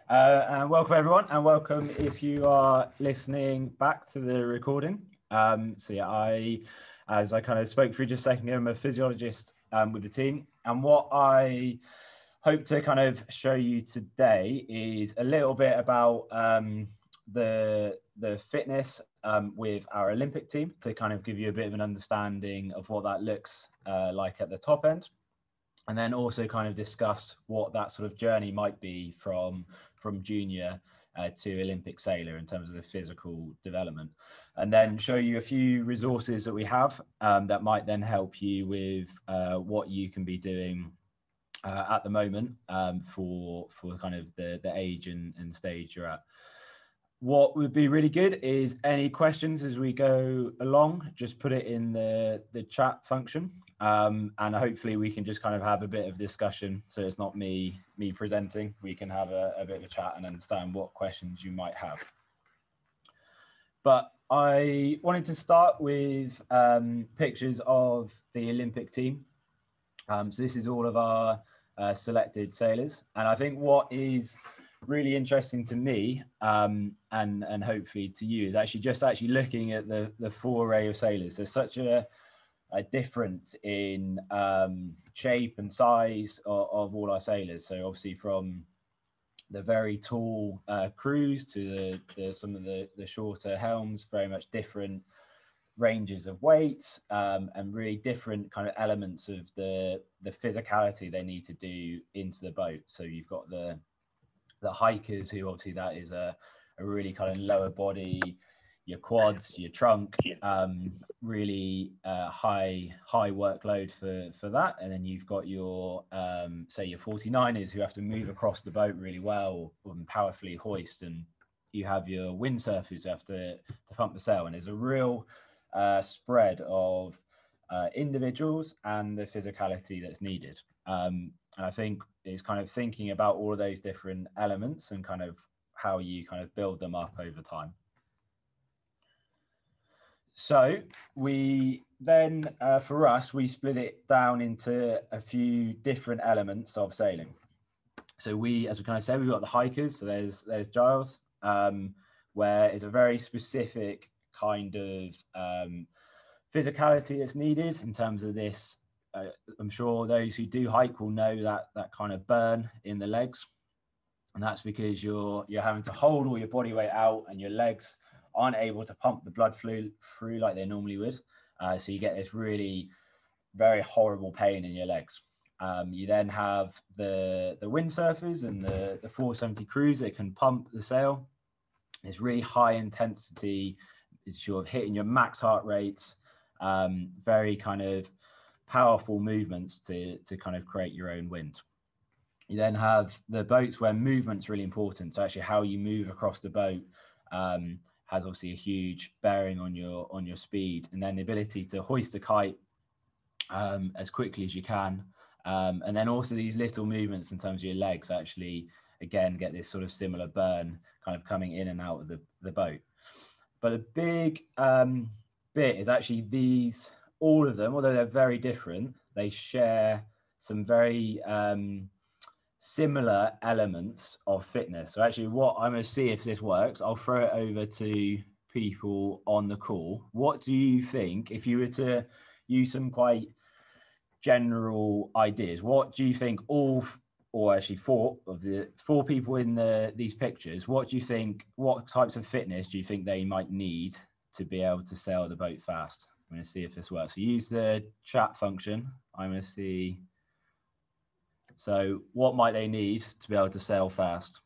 And welcome everyone, and welcome if you are listening back to the recording. So yeah, as I kind of spoke through just a second ago, I'm a physiologist with the team, and what I hope to kind of show you today is a little bit about the fitness with our Olympic team, to kind of give you a bit of an understanding of what that looks like at the top end. And then also kind of discuss what that sort of journey might be from junior to Olympic sailor in terms of the physical development. And then show you a few resources that we have that might then help you with what you can be doing at the moment for kind of the age and stage you're at. What would be really good is any questions as we go along, just put it in the chat function. And hopefully we can just kind of have a bit of discussion. So it's not me presenting. We can have a bit of a chat and understand what questions you might have. But I wanted to start with pictures of the Olympic team. So this is all of our selected sailors. And I think what is really interesting to me and hopefully to you is actually looking at the full array of sailors. There's such a difference in shape and size of all our sailors. So obviously from the very tall crews to some of the shorter helms, very much different ranges of weights and really different kind of elements of the physicality they need to do into the boat. So you've got the hikers, who obviously that is a really kind of lower body, your quads, your trunk, really high workload for that. And then you've got your say your 49ers, who have to move across the boat really well and powerfully hoist, and you have your windsurfers who have to pump the sail. And there's a real spread of individuals and the physicality that's needed. And I think it's kind of thinking about all of those different elements and kind of how you kind of build them up over time. So we then, for us, we split it down into a few different elements of sailing. So as we kind of said, we've got the hikers. So there's Giles, where it's a very specific kind of physicality that's needed in terms of this. I'm sure those who do hike will know that kind of burn in the legs, and that's because you're having to hold all your body weight out, and your legs aren't able to pump the blood through like they normally would. So you get this really very horrible pain in your legs. You then have the windsurfers and the 470 crews that can pump the sail. It's really high intensity. It's sort of hitting your max heart rates, very kind of powerful movements to kind of create your own wind. You then have the boats where movement's really important. So actually how you move across the boat has obviously a huge bearing on your speed, and then the ability to hoist a kite as quickly as you can. And then also these little movements in terms of your legs actually, again, get this sort of similar burn kind of coming in and out of the boat. But the big bit is actually all of them, although they're very different, they share some very similar elements of fitness. So actually what I'm going to see if this works, I'll throw it over to people on the call. What do you think, if you were to use some quite general ideas, what do you think four of the four people in these pictures, what types of fitness do you think they might need to be able to sail the boat fast? I'm going to see if this works. So use the chat function. I'm going to see. So what might they need to be able to sail fast?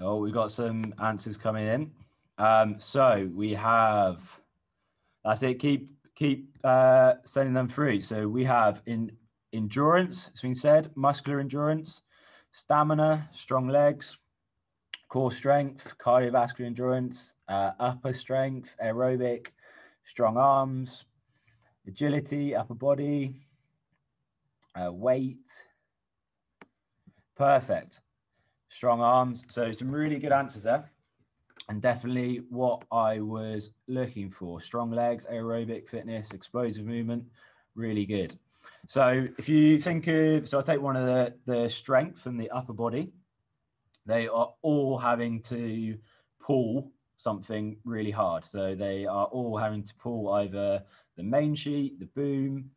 Oh, we've got some answers coming in. So we have, that's it. Keep sending them through. So we have endurance, it's been said, muscular endurance, stamina, strong legs, core strength, cardiovascular endurance, upper strength, aerobic, strong arms, agility, upper body, weight. Perfect. Strong arms. So some really good answers there. And definitely what I was looking for: strong legs, aerobic fitness, explosive movement, really good. So if you think of, so I'll take one of the strength and the upper body. They are all having to pull something really hard. So they are all having to pull either the main sheet, the boom,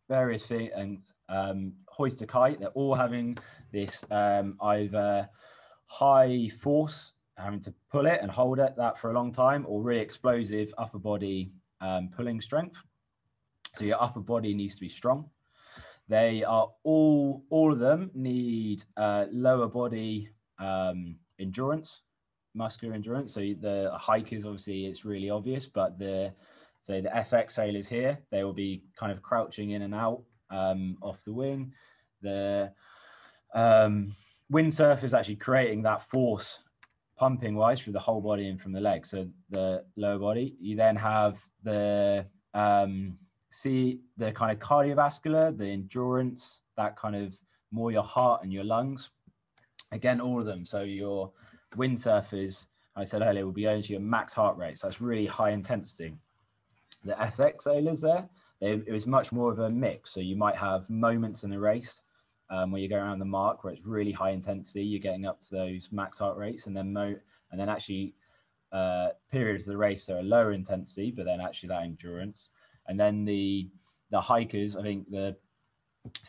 various things, and hoist a kite. They're all having this either high force, having to pull it and hold it that for a long time, or really explosive upper body pulling strength. So your upper body needs to be strong. They are all of them need lower body endurance, muscular endurance. So the hikers, obviously, it's really obvious, but the FX sailors here, they will be kind of crouching in and out off the wing. The windsurfer is actually creating that force pumping wise through the whole body and from the legs. So the lower body. You then have the the kind of cardiovascular, the endurance, that kind of more your heart and your lungs. Again, all of them. So your windsurfers, I said earlier, will be owing to your max heart rate. So that's really high intensity. The FX sailors there, it was much more of a mix. So you might have moments in the race where you go around the mark where it's really high intensity, you're getting up to those max heart rates, and then actually periods of the race are lower intensity, but then actually that endurance. And then the hikers, I think the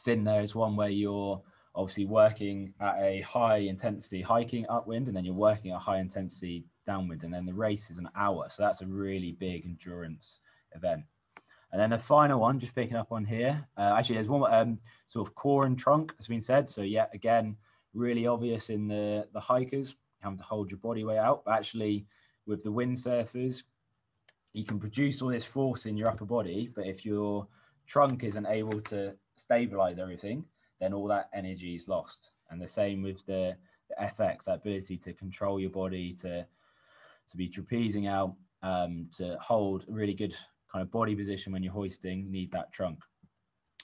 fin there is one where you're obviously working at a high intensity hiking upwind, and then you're working at a high intensity downwind, and then the race is an hour. So that's a really big endurance event. And then the final one, just picking up on here, actually there's one sort of core and trunk has been said. So yeah, again, really obvious in the hikers, having to hold your body weight out. But actually with the windsurfers, you can produce all this force in your upper body, but if your trunk isn't able to stabilize everything, then all that energy is lost. And the same with the FX, that ability to control your body, to be trapezing out, to hold a really good kind of body position when you're hoisting, need that trunk.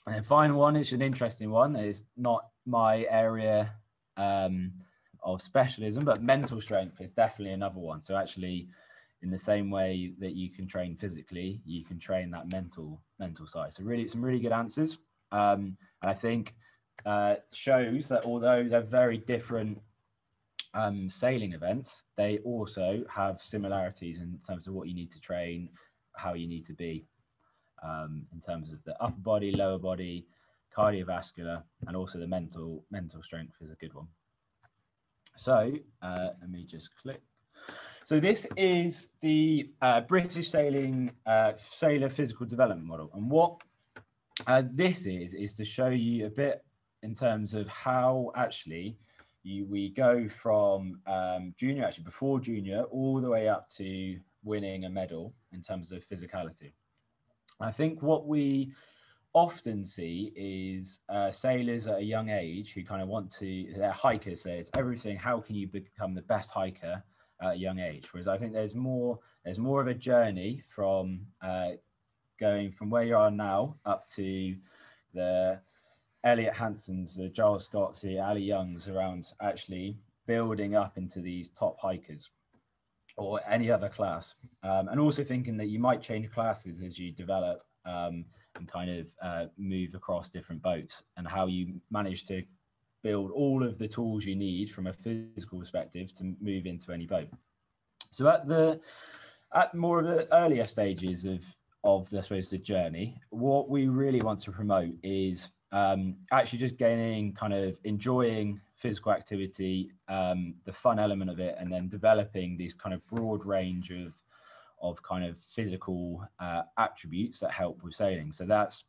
And then final one is an interesting one. It's not my area of specialism, but mental strength is definitely another one. So actually, in the same way that you can train physically, you can train that mental side. So really, some really good answers. And I think shows that although they're very different sailing events, they also have similarities in terms of what you need to train, how you need to be in terms of the upper body, lower body, cardiovascular, and also the mental strength is a good one. So let me just click. So this is the British Sailing Sailor Physical Development Model. And what this is to show you a bit in terms of how actually we go from junior, actually before junior, all the way up to winning a medal in terms of physicality. I think what we often see is sailors at a young age who kind of want to, they're hikers, so it's everything, how can you become the best hiker at a young age? Whereas I think there's more of a journey from going from where you are now up to the Elliot Hansons, the Giles Scotts, the Ali Youngs, around actually building up into these top hikers or any other class. And also thinking that you might change classes as you develop and kind of move across different boats, and how you manage to build all of the tools you need from a physical perspective to move into any boat. So at more of the earlier stages of I suppose the journey, what we really want to promote is actually just gaining, kind of enjoying physical activity, the fun element of it, and then developing these kind of broad range of kind of physical attributes that help with sailing. So that's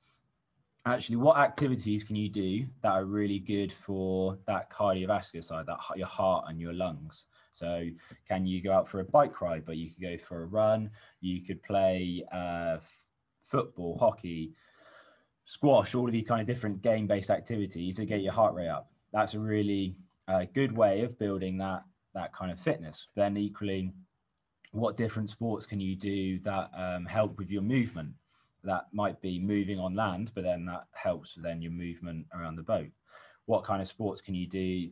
actually what activities can you do that are really good for that cardiovascular side, that your heart and your lungs. So can you go out for a bike ride, but you could go for a run, you could play football, hockey, squash, all of these kind of different game-based activities to get your heart rate up. That's a really good way of building that kind of fitness. Then equally, what different sports can you do that help with your movement? That might be moving on land, but then that helps with then your movement around the boat. What kind of sports can you do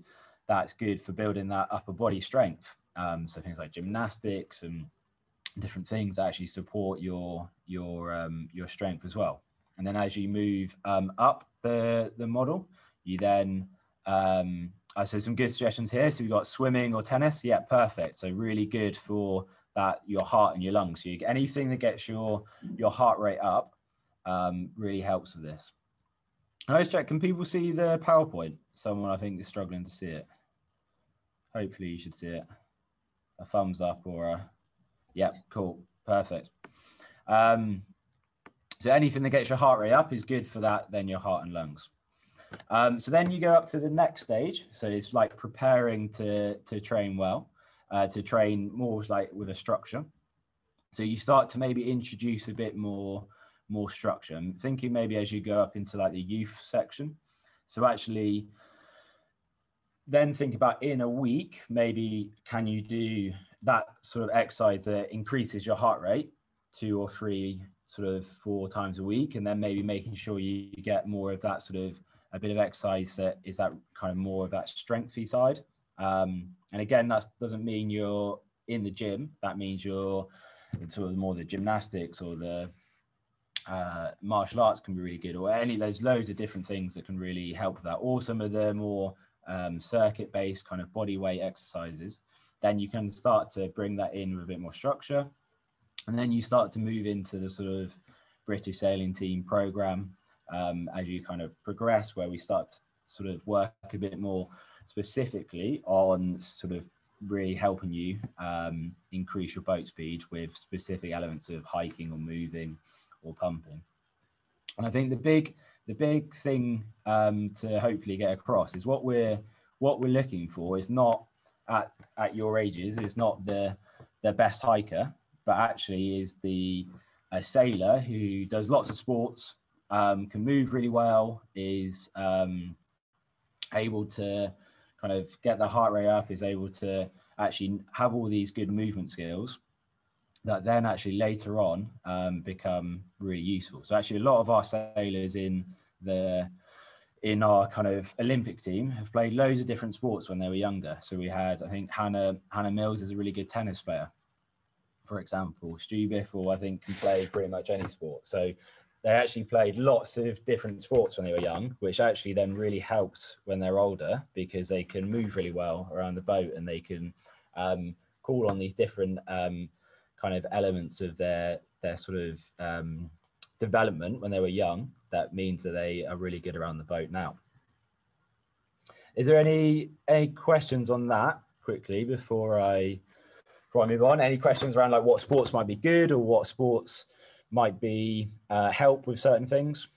that's good for building that upper body strength? So things like gymnastics and different things that actually support your strength as well. And then as you move up the model, you then so some good suggestions here. So we've got swimming or tennis. Yeah, perfect. So really good for that, your heart and your lungs. So you get anything that gets your heart rate up really helps with this. And let's check, can people see the PowerPoint? Someone I think is struggling to see it. Hopefully you should see it. A thumbs up or a, yeah, cool, perfect. So anything that gets your heart rate up is good for that, then your heart and lungs. So then you go up to the next stage. So it's like preparing to train well, to train more like with a structure. So you start to maybe introduce a bit more structure. I'm thinking maybe as you go up into like the youth section. So actually then think about in a week, maybe can you do that sort of exercise that increases your heart rate 2 or 3, sort of 4 times a week, and then maybe making sure you get more of that sort of a bit of exercise that is that kind of more of that strengthy side. And again, that doesn't mean you're in the gym. That means you're sort of more the gymnastics or the martial arts can be really good, or there's loads of different things that can really help with that, or some of the more circuit-based kind of body weight exercises. Then you can start to bring that in with a bit more structure, and then you start to move into the sort of British sailing team program as you kind of progress, where we start to sort of work a bit more specifically on sort of really helping you increase your boat speed with specific elements of hiking or moving or pumping. And I think the big thing to hopefully get across is what we're looking for is not at your ages, is not the best hiker, but actually is a sailor who does lots of sports, can move really well, is able to kind of get the heart rate up, is able to actually have all these good movement skills that then actually later on become really useful. So actually a lot of our sailors in our kind of Olympic team have played loads of different sports when they were younger. So we had, I think Hannah Mills is a really good tennis player, for example. Stu Biffle, I think, can play pretty much any sport. So they actually played lots of different sports when they were young, which actually then really helps when they're older, because they can move really well around the boat, and they can call on these different kind of elements of their sort of development when they were young. That means that they are really good around the boat now. Is there any questions on that quickly before I move on? Any questions around like what sports might be good, or what sports might be help with certain things?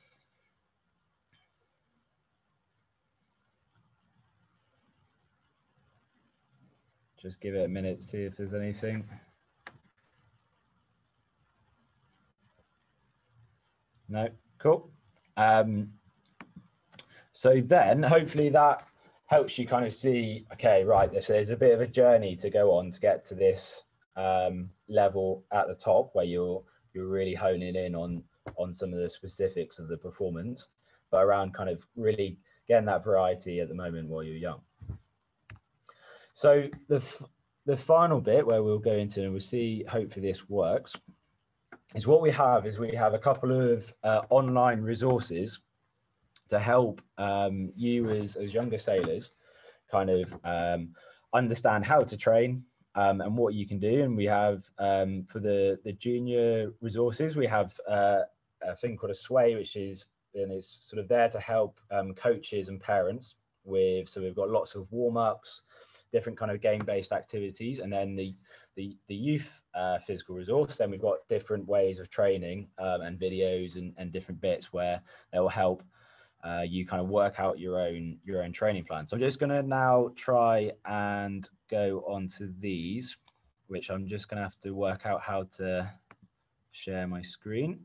Just give it a minute, see if there's anything. No, cool. So then hopefully that helps you kind of see, okay, right, there's a bit of a journey to go on to get to this level at the top, where you're really honing in on some of the specifics of the performance, but around kind of really getting that variety at the moment while you're young. So the final bit where we'll go into, and we'll see hopefully this works, is what we have a couple of online resources to help you as younger sailors kind of understand how to train and what you can do. And we have for the junior resources, we have a thing called a sway, which is, and it's sort of there to help coaches and parents with, so we've got lots of warm-ups, different kind of game-based activities, and then the youth physical resource, then we've got different ways of training and videos and different bits where they will help you kind of work out your own training plan. So I'm just going to now try and go onto these, which I'm just going to have to work out how to share my screen.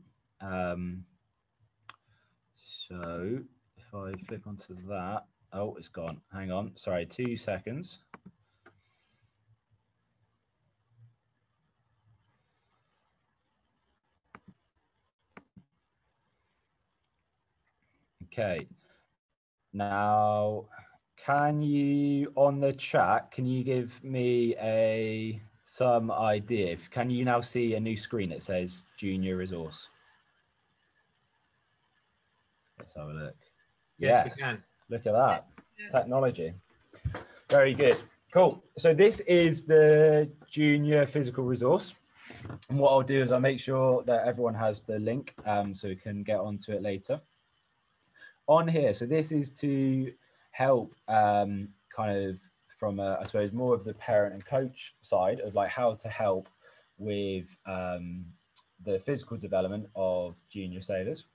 So if I flip onto that, oh, it's gone. Hang on, sorry, 2 seconds. Okay, now can you, on the chat, can you give me some idea? Can you now see a new screen that says junior resource? Let's have a look. Yes, Yes, we can. Look at that. Technology. Very good. Cool. So this is the junior physical resource. And what I'll do is I'll make sure that everyone has the link so we can get onto it later. On here, so this is to help kind of from, I suppose, more of the parent and coach side of like how to help with the physical development of junior sailors.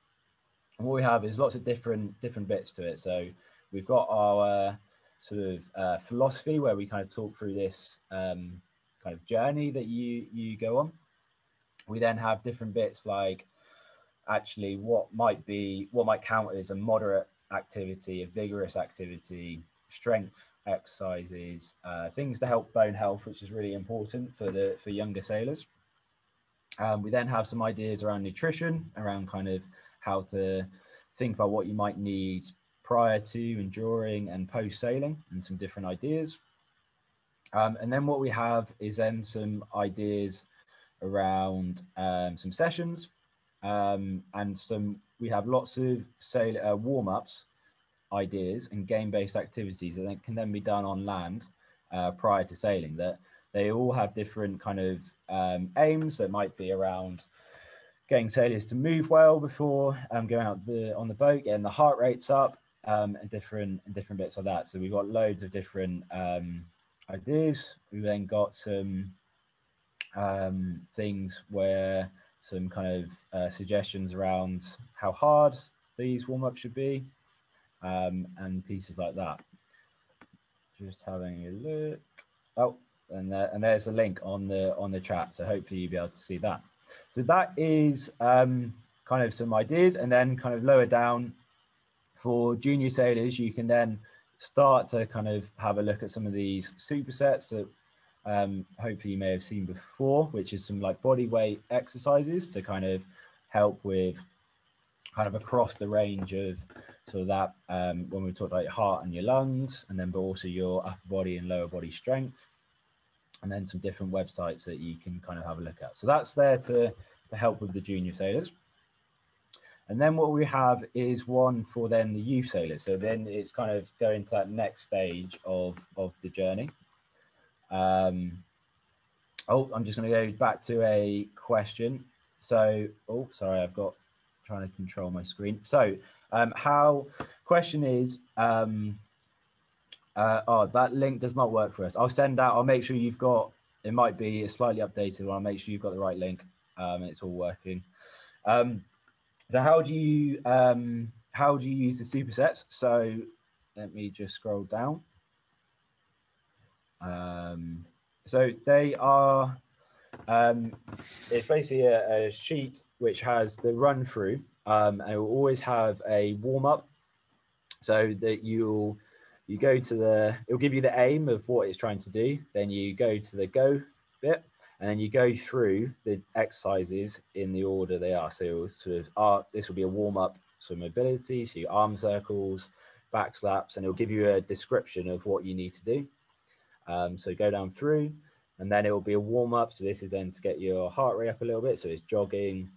And what we have is lots of different bits to it. So we've got our sort of philosophy where we kind of talk through this kind of journey that you go on. We then have different bits like actually what might count as a moderate activity, a vigorous activity, strength exercises, things to help bone health, which is really important for younger sailors. We then have some ideas around nutrition, around kind of how to think about what you might need prior to and during and post sailing, and some different ideas. And then what we have is then some ideas around some sessions, and we have lots of warm-ups ideas and game-based activities that can then be done on land prior to sailing. That they all have different kind of aims that might be around getting sailors to move well before going out on the boat, getting the heart rates up, and different bits like that. So we've got loads of different ideas. We've then got some things where some kind of suggestions around how hard these warm-ups should be, and pieces like that. Just having a look. Oh, and there's a link on the chat, so hopefully you'll be able to see that. So that is kind of some ideas, and then kind of lower down for junior sailors, you can then start to kind of have a look at some of these supersets that hopefully you may have seen before, which is some like body weight exercises to kind of help with kind of across the range of sort of that when we talk about your heart and your lungs, and then but also your upper body and lower body strength, and then some different websites that you can kind of have a look at. So that's there to help with the junior sailors. And then what we have is one for then the youth sailors. So then it's kind of going to that next stage of the journey. I'm just going to go back to a question. So, sorry, trying to control my screen. So question is, that link does not work for us. I'll make sure you've got, it might be a slightly updated one. I'll make sure you've got the right link and it's all working. So how do you use the supersets? So let me just scroll down. So they are, it's basically a sheet which has the run through, and it will always have a warm up, so that you go to it'll give you the aim of what it's trying to do. Then you go to the go bit, and then you go through the exercises in the order they are. So sort of this will be a warm up for mobility, so your arm circles, back slaps, and it'll give you a description of what you need to do. So go down through, and then it will be a warm up. So this is then to get your heart rate up a little bit. So it's jogging,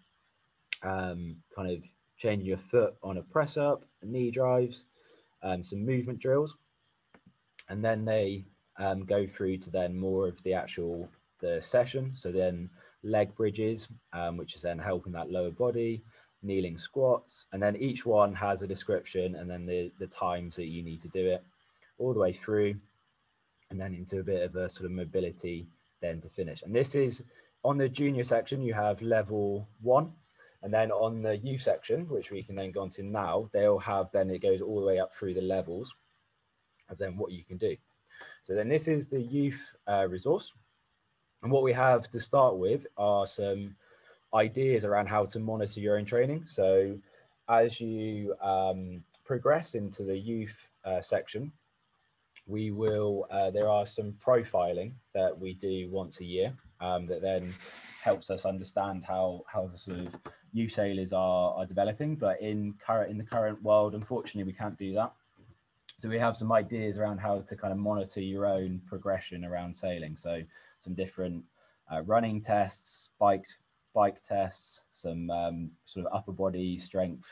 kind of changing your foot on a press up, knee drives, some movement drills, and then they go through to then more of the session. So then leg bridges, which is then helping that lower body, kneeling squats, and then each one has a description and then the times that you need to do it all the way through, and then into a bit of a sort of mobility then to finish. And this is on the junior section, you have level 1, and then on the youth section, which we can then go on to now, they'll have, then it goes all the way up through the levels of then what you can do. So then this is the youth resource. And what we have to start with are some ideas around how to monitor your own training. So as you progress into the youth section, we will, there are some profiling that we do once a year that then helps us understand how the sort of youth sailors are developing. But in the current world, unfortunately, we can't do that. So we have some ideas around how to kind of monitor your own progression around sailing. So some different running tests, bike tests, some sort of upper body strength,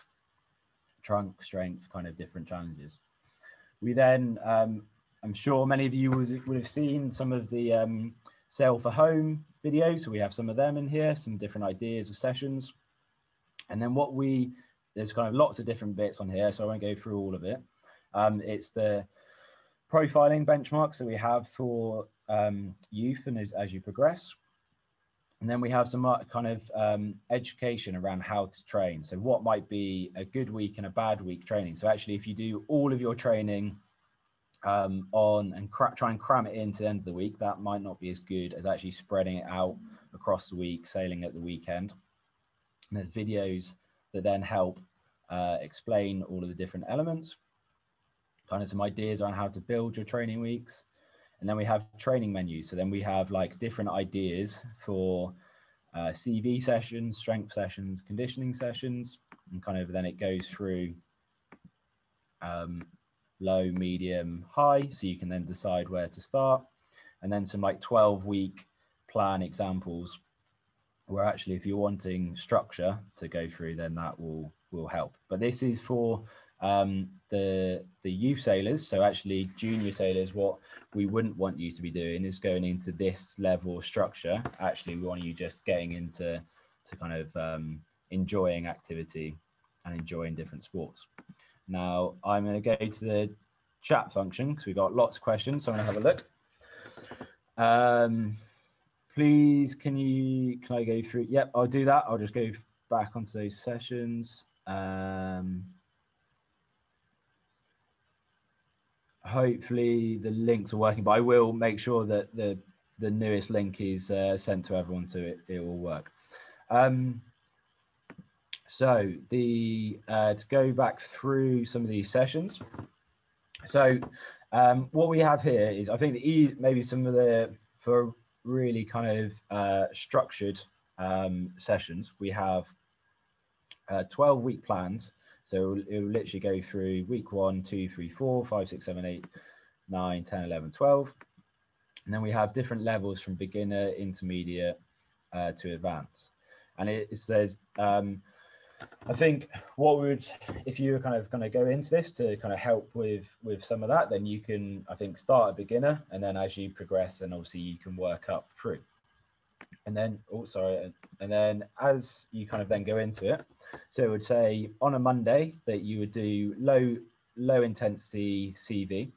trunk strength, kind of different challenges. We then, I'm sure many of you would have seen some of the Sail for Home videos. So we have some of them in here, some different ideas of sessions. And then there's kind of lots of different bits on here, so I won't go through all of it. It's the profiling benchmarks that we have for youth and as you progress. And then we have some kind of education around how to train. So what might be a good week and a bad week training. So actually, if you do all of your training on and try and cram it into the end of the week, that might not be as good as actually spreading it out across the week, sailing at the weekend. And there's videos that then help explain all of the different elements, kind of some ideas on how to build your training weeks. And then we have training menus. So then we have like different ideas for CV sessions, strength sessions, conditioning sessions, and kind of then it goes through low, medium, high. So you can then decide where to start. And then some like 12-week plan examples where actually if you're wanting structure to go through, then that will help. But this is for the youth sailors. So actually junior sailors, what we wouldn't want you to be doing is going into this level of structure. Actually, we want you just getting into kind of enjoying activity and enjoying different sports. Now I'm going to go to the chat function because we've got lots of questions, so I'm going to have a look. Please, can I go through? Yep, I'll do that. I'll just go back onto those sessions. Hopefully the links are working, but I will make sure that the newest link is sent to everyone so it will work. So to go back through some of these sessions. So what we have here is, I think maybe some of for really kind of structured sessions, we have 12-week plans. So it will literally go through week 1, 2, 3, 4, 5, 6, 7, 8, 9, 10, 11, 12. And then we have different levels from beginner, intermediate to advanced. And it says, I think what would, if you were kind of going to go into this to kind of help with some of that, then you can, I think, start a beginner, and then as you progress, and obviously you can work up through. And then, and then as you kind of then go into it, so it would say on a Monday that you would do low intensity CV,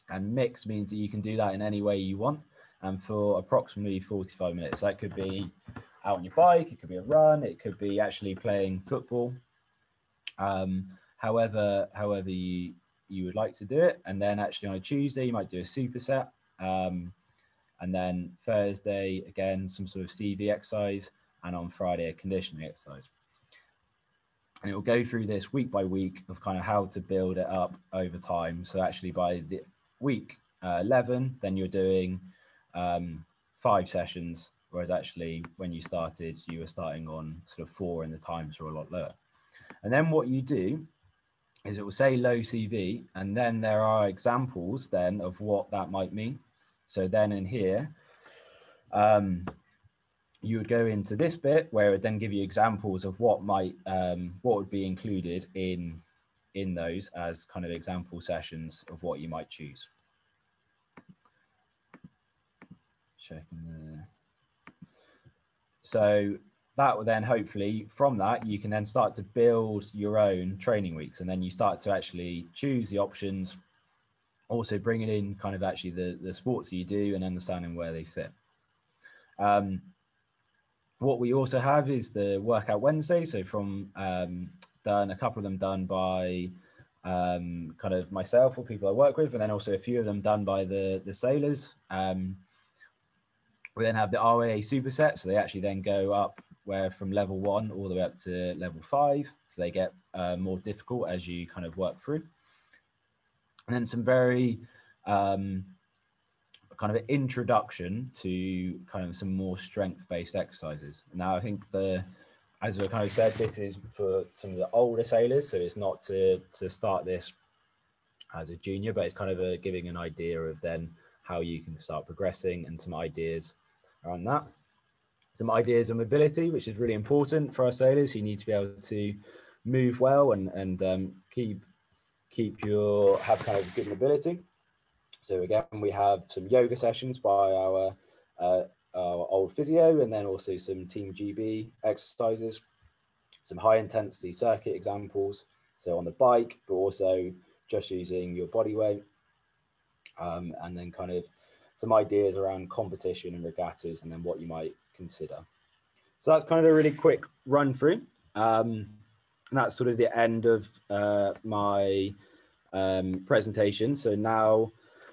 and mix means that you can do that in any way you want, and for approximately 45 minutes. So that could be out on your bike, it could be a run, it could be actually playing football, however you would like to do it. And then actually on a Tuesday you might do a superset, and then Thursday again some sort of CV exercise, and on Friday a conditioning exercise. And it will go through this week by week of kind of how to build it up over time. So actually by the week 11, then you're doing 5 sessions, whereas actually when you started, you were starting on sort of 4 and the times were a lot lower. And then what you do is it will say low CV, and then there are examples then of what that might mean. So then in here, you would go into this bit where it would then give you examples of what would be included in those as kind of example sessions of what you might choose. Checking there. So that will then hopefully from that you can then start to build your own training weeks, and then you start to actually choose the options, also bringing in kind of actually the sports that you do and understanding where they fit. What we also have is the workout Wednesday. So from done, a couple of them done by kind of myself or people I work with, and then also a few of them done by the sailors. We then have the RAA superset. So they actually then go up where from level 1 all the way up to level 5. So they get more difficult as you kind of work through. And then some very kind of introduction to kind of some more strength-based exercises. Now, I think as I kind of said, this is for some of the older sailors, so it's not to start this as a junior, but it's kind of giving an idea of then how you can start progressing and some ideas around that. Some ideas of mobility, which is really important for our sailors. You need to be able to move well and have kind of good mobility. So again, we have some yoga sessions by our old physio, and then also some Team GB exercises, some high intensity circuit examples. So on the bike, but also just using your body weight, and then kind of some ideas around competition and regattas, and then what you might consider. So that's kind of a really quick run through. And that's sort of the end of my presentation. So now,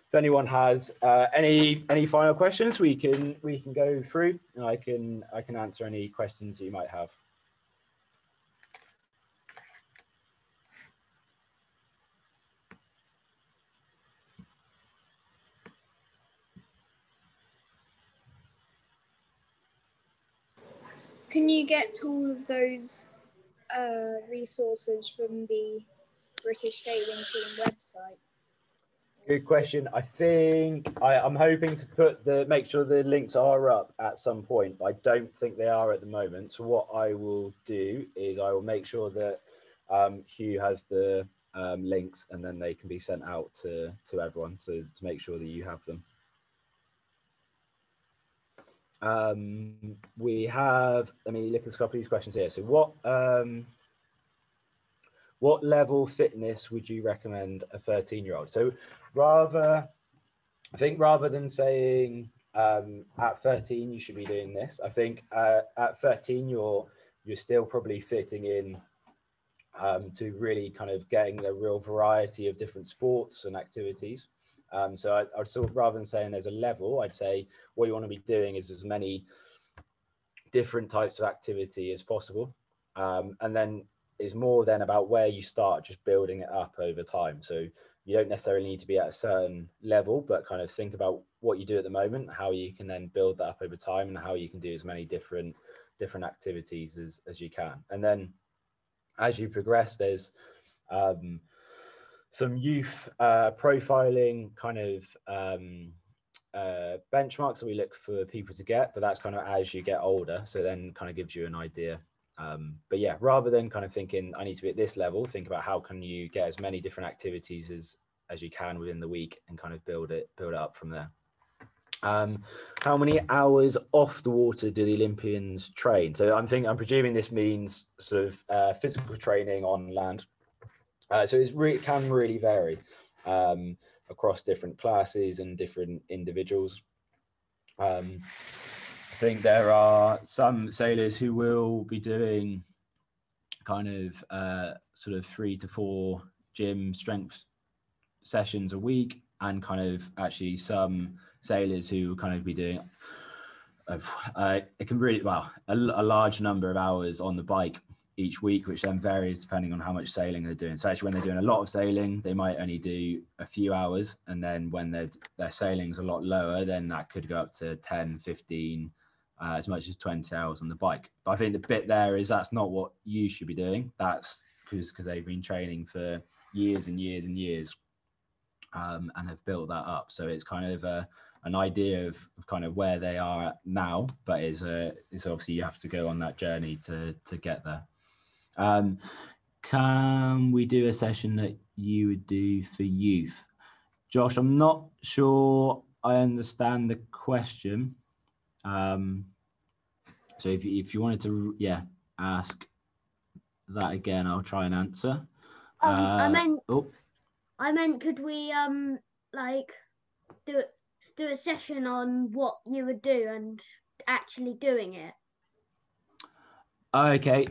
if anyone has any final questions, we can go through, and I can answer any questions that you might have. Can you get all of those resources from the British Sailing Team website? Good question. I think I'm hoping to make sure the links are up at some point, but I don't think they are at the moment. So what I will do is I will make sure that Hugh has the links, and then they can be sent out to everyone, so to make sure that you have them. We have, let me look at a couple of these questions here. So what level fitness would you recommend a 13-year-old? So rather than saying at 13 you should be doing this, I think at 13 you're still probably fitting in to really kind of getting the real variety of different sports and activities. So I'd sort of, rather than saying there's a level, I'd say what you want to be doing is as many different types of activity as possible. And then it's more then about where you start, just building it up over time. So you don't necessarily need to be at a certain level, but kind of think about what you do at the moment, how you can then build that up over time, and how you can do as many different activities as you can. And then as you progress, there's some youth profiling kind of benchmarks that we look for people to get, but that's kind of as you get older, so then kind of gives you an idea. But yeah, rather than kind of thinking I need to be at this level, think about how can you get as many different activities as you can within the week, and kind of build it up from there. How many hours off the water do the Olympians train? So I'm presuming this means sort of physical training on land. So it can really vary across different classes and different individuals. I think there are some sailors who will be doing kind of sort of 3 to 4 gym strength sessions a week, and kind of actually some sailors who will kind of be doing it can really, well, a large number of hours on the bike each week, which then varies depending on how much sailing they're doing. So actually, when they're doing a lot of sailing, they might only do a few hours, and then when their sailing's a lot lower, then that could go up to 10, 15, as much as 20 hours on the bike. But I think the bit there is that's not what you should be doing. That's because they've been training for years and years and years, and have built that up. So it's kind of an idea of kind of where they are at now, but it's obviously you have to go on that journey to get there. Can we do a session that you would do for youth? Josh, I'm not sure I understand the question. So if you wanted to, ask that again, I'll try and answer. I meant, could we like do a session on what you would do and actually doing it? Okay,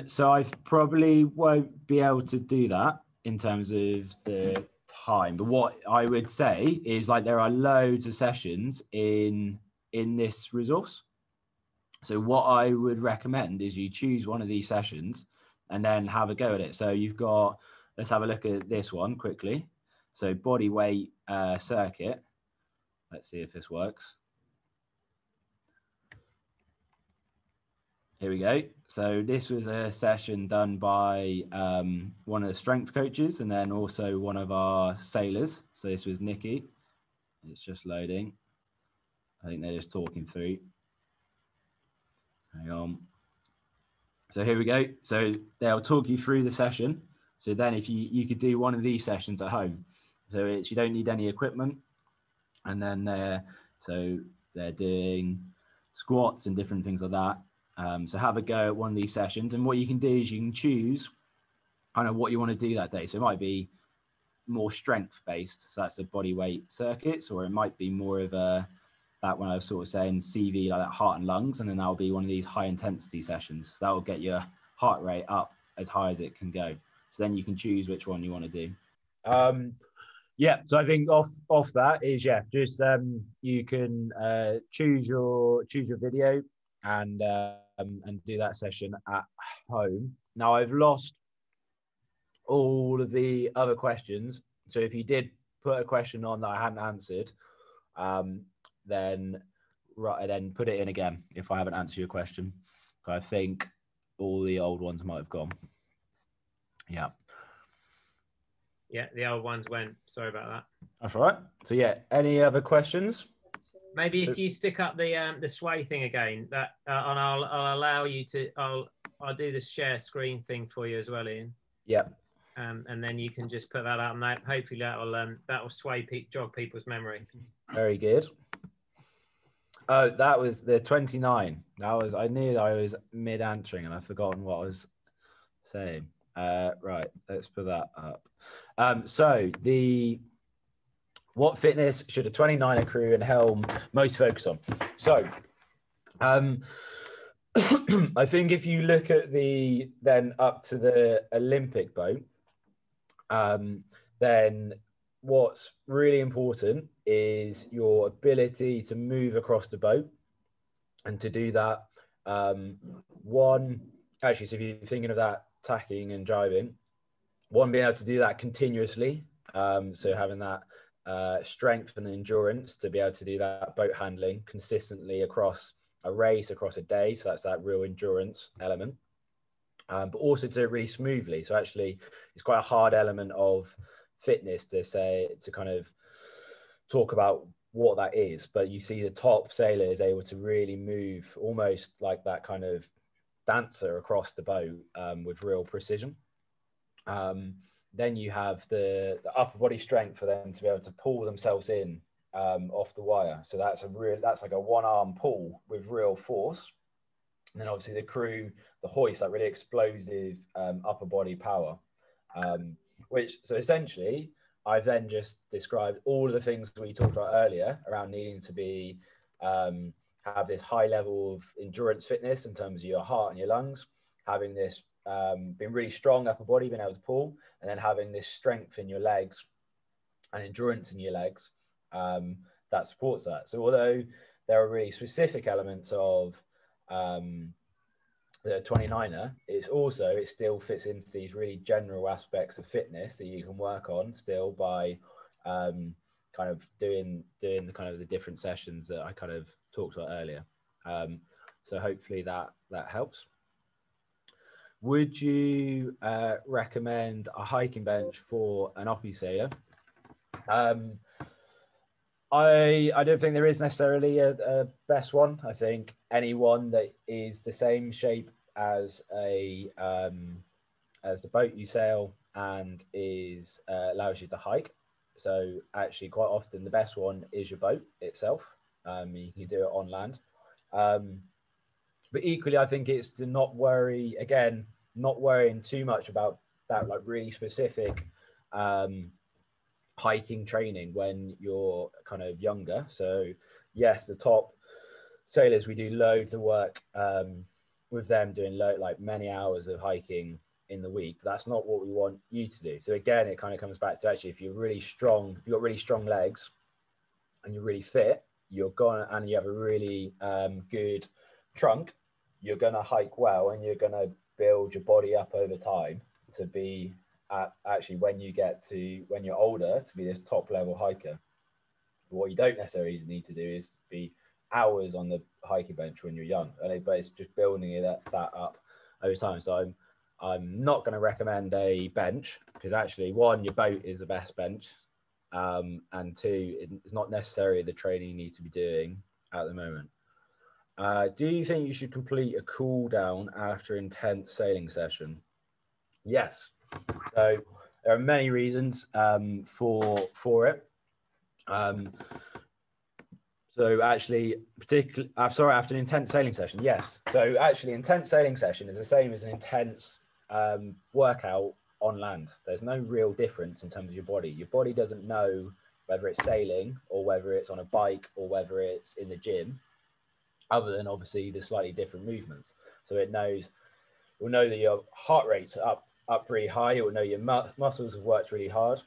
so I probably won't be able to do that in terms of the time, but what I would say is, like, there are loads of sessions in this resource. So what I would recommend is you choose one of these sessions and then have a go at it. So you've got, let's have a look at this one quickly. So body weight circuit. Let's see if this works. here we go. So this was a session done by one of the strength coaches and then also one of our sailors. So this was Nikki. It's just loading. I think they're just talking through. Hang on. So here we go. So they'll talk you through the session. So then if you could do one of these sessions at home. So it's, you don't need any equipment. And then they're doing squats and different things like that. So have a go at one of these sessions. And what you can do is you can choose kind of what you want to do that day. So it might be more strength based. So that's the body weight circuits, or it might be more of that one I was sort of saying CV, like that heart and lungs. And then that'll be one of these high intensity sessions. So that will get your heart rate up as high as it can go. So then you can choose which one you want to do. Yeah, so I think off that is just you can choose your video and do that session at home. Now I've lost all of the other questions, so if you did put a question on that I hadn't answered, then put it in again if I haven't answered your question. I think all the old ones might have gone. Yeah. Yeah, the old ones went. Sorry about that. That's all right. So yeah, any other questions? Maybe if you stick up the sway thing again, that and I'll allow you to. I'll do the share screen thing for you as well, Ian. Yeah. And then you can just put that out, and that hopefully that'll jog people's memory. Very good. Oh, that was the 29. I knew I was mid answering and I've forgotten what I was saying. Right, let's put that up. So what fitness should a 29er crew and helm most focus on? So I think if you look at then up to the Olympic boat, then what's really important is your ability to move across the boat, and to do that, so if you're thinking of that tacking and driving, being able to do that continuously, so having that strength and endurance to be able to do that boat handling consistently across a race, across a day, so that's that real endurance element, but also to do it really smoothly. So actually it's quite a hard element of fitness to kind of talk about what that is, but you see the top sailor is able to really move almost like that kind of dancer across the boat with real precision. Then you have the upper body strength for them to be able to pull themselves in off the wire. So that's like a one-arm pull with real force. And then obviously the crew, the hoist, that really explosive upper body power. So essentially, I've then just described all of the things we talked about earlier around needing to be have this high level of endurance fitness in terms of your heart and your lungs, having this being really strong upper body, being able to pull, and then having this strength in your legs and endurance in your legs that supports that. So although there are really specific elements of the 29er, it still fits into these really general aspects of fitness that you can work on still by kind of doing the kind of the different sessions that I kind of talked about earlier. So hopefully that helps. Would you recommend a hiking bench for an oppie sailor? I don't think there is necessarily a best one. I think any one that is the same shape as the boat you sail and allows you to hike. So actually quite often the best one is your boat itself. You can do it on land. But equally, I think it's to not worrying too much about that like really specific hiking training when you're kind of younger. So yes, the top sailors, we do loads of work with them doing like many hours of hiking in the week, but that's not what we want you to do. So again, it kind of comes back to actually, if you're really strong, if you've got really strong legs and you're really fit, and you have a really good trunk, you're going to hike well, and you're going to build your body up over time to be actually when you're older, to be this top level hiker. But what you don't necessarily need to do is be hours on the hiking bench when you're young, but it's just building that up over time. So I'm not going to recommend a bench, because actually, one, your boat is the best bench, and two, it's not necessarily the training you need to be doing at the moment. Do you think you should complete a cool down after intense sailing session? Yes. So there are many reasons for it. So actually, after an intense sailing session, yes. So actually, intense sailing session is the same as an intense workout on land. There's no real difference in terms of your body. Your body doesn't know whether it's sailing or whether it's on a bike or whether it's in the gym, other than obviously the slightly different movements. So it will know that your heart rate's up pretty high. It will know your muscles have worked really hard.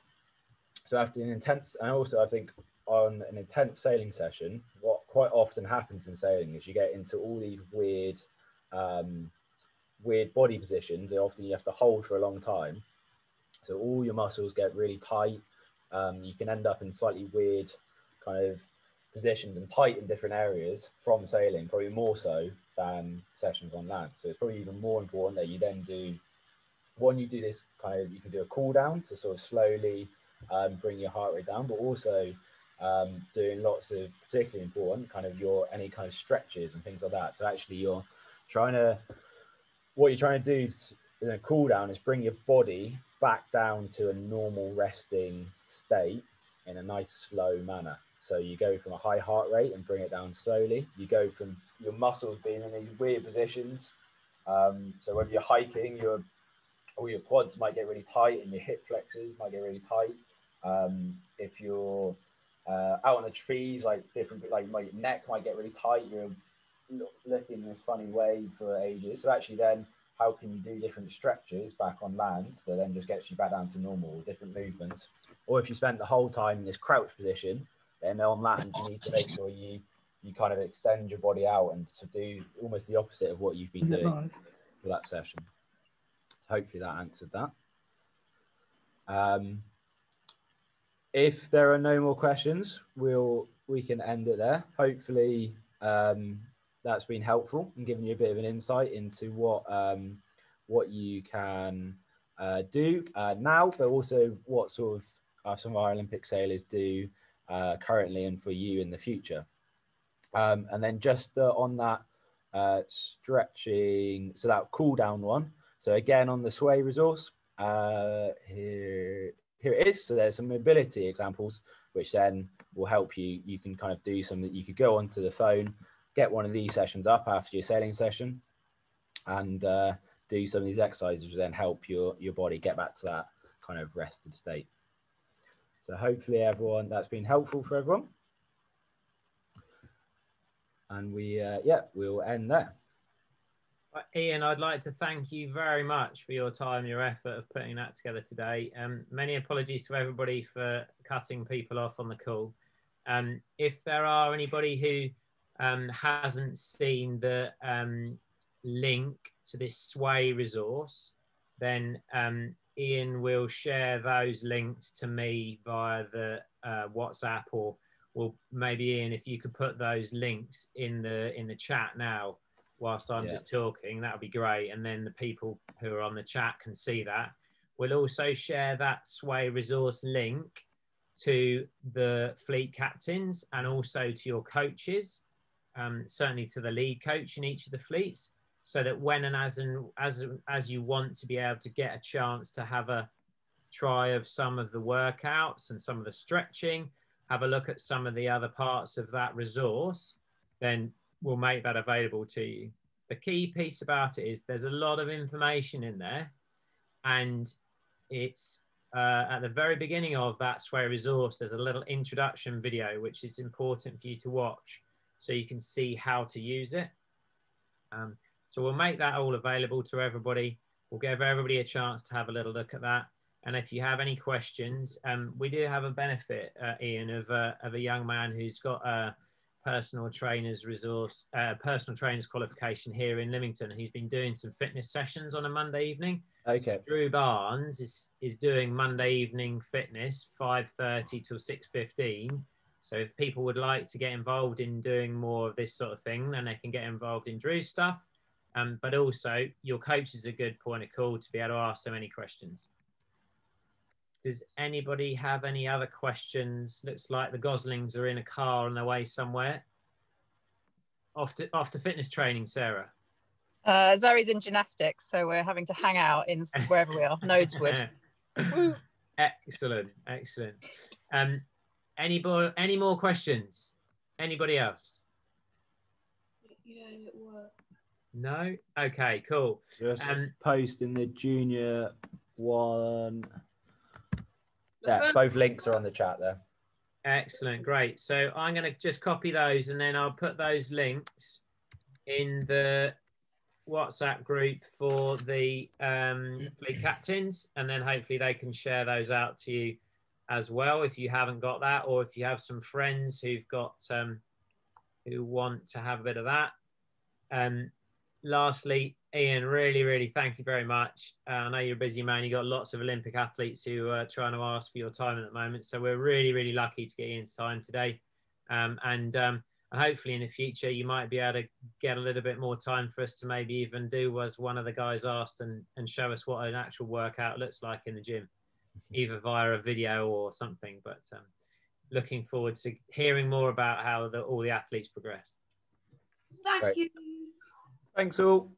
So after an intense, and also I think on an intense sailing session, what quite often happens in sailing is you get into all these weird body positions that often you have to hold for a long time. So all your muscles get really tight. You can end up in slightly weird kind of positions and tight in different areas from sailing, probably more so than sessions on land. So it's probably even more important that you then do, you do this kind of, you can do a cool down to sort of slowly bring your heart rate down, but also doing lots of, particularly important, kind of any kind of stretches and things like that. So actually what you're trying to do in a cool down is bring your body back down to a normal resting state in a nice slow manner. So you go from a high heart rate and bring it down slowly. You go from your muscles being in these weird positions. So when you're hiking, all your quads might get really tight and your hip flexors might get really tight. If you're out on the trees, like your neck might get really tight. You're looking this funny way for ages. So actually then, how can you do different stretches back on land that then just gets you back down to normal, different movements? Or if you spent the whole time in this crouch position, then on land, you need to make sure you kind of extend your body out and to do almost the opposite of what you've been doing for that session. Hopefully that answered that. If there are no more questions, we can end it there. Hopefully that's been helpful and given you a bit of an insight into what you can do now, but also what sort of some of our Olympic sailors do currently and for you in the future. And then just on that stretching, so that cool down one. So again, on the sway resource, here it is. So there's some mobility examples, which then will help you. You can kind of do something. You could go onto the phone, get one of these sessions up after your sailing session, and do some of these exercises, which then help your body get back to that kind of rested state. So hopefully everyone, that's been helpful for everyone. And we'll end there. Ian, I'd like to thank you very much for your time, your effort of putting that together today. Many apologies to everybody for cutting people off on the call. If there are anybody who hasn't seen the link to this sway resource, then Ian will share those links to me via the WhatsApp, or maybe Ian, if you could put those links in the chat now whilst I'm just talking, that would be great. And then the people who are on the chat can see that. We'll also share that sway resource link to the fleet captains and also to your coaches, certainly to the lead coach in each of the fleets, so that when and as you want to be able to get a chance to have a try of some of the workouts and some of the stretching, have a look at some of the other parts of that resource, then we'll make that available to you. The key piece about it is there's a lot of information in there, and it's at the very beginning of that sway resource, there's a little introduction video, which is important for you to watch so you can see how to use it. So we'll make that all available to everybody. We'll give everybody a chance to have a little look at that. And if you have any questions, we do have a benefit, Ian, of a young man who's got a personal trainer's resource, personal trainer's qualification here in Lymington. He's been doing some fitness sessions on a Monday evening. Okay. So Drew Barnes is doing Monday evening fitness, 5:30 till 6:15. So if people would like to get involved in doing more of this sort of thing, then they can get involved in Drew's stuff. But also your coach is a good point of call to be able to ask them any questions. Does anybody have any other questions? Looks like the Goslings are in a car on their way somewhere. Off to fitness training, Sarah. Zoe's in gymnastics, so we're having to hang out in wherever we are. Nodeswood. Woo. Excellent. Any more questions? Anybody else? Yeah, it worked. No? Okay, cool. Just post in the junior one. Yeah, both links are on the chat there. Excellent, great. So I'm going to just copy those and then I'll put those links in the WhatsApp group for the fleet captains, and then hopefully they can share those out to you as well if you haven't got that, or if you have some friends who've got who want to have a bit of that. Lastly, Ian, really thank you very much. I know you're a busy man. You've got lots of Olympic athletes who are trying to ask for your time at the moment. So we're really lucky to get Ian's time today. And hopefully in the future, you might be able to get a little bit more time for us to maybe even do as one of the guys asked and show us what an actual workout looks like in the gym, either via a video or something. But looking forward to hearing more about how all the athletes progress. Thank you. Thanks all.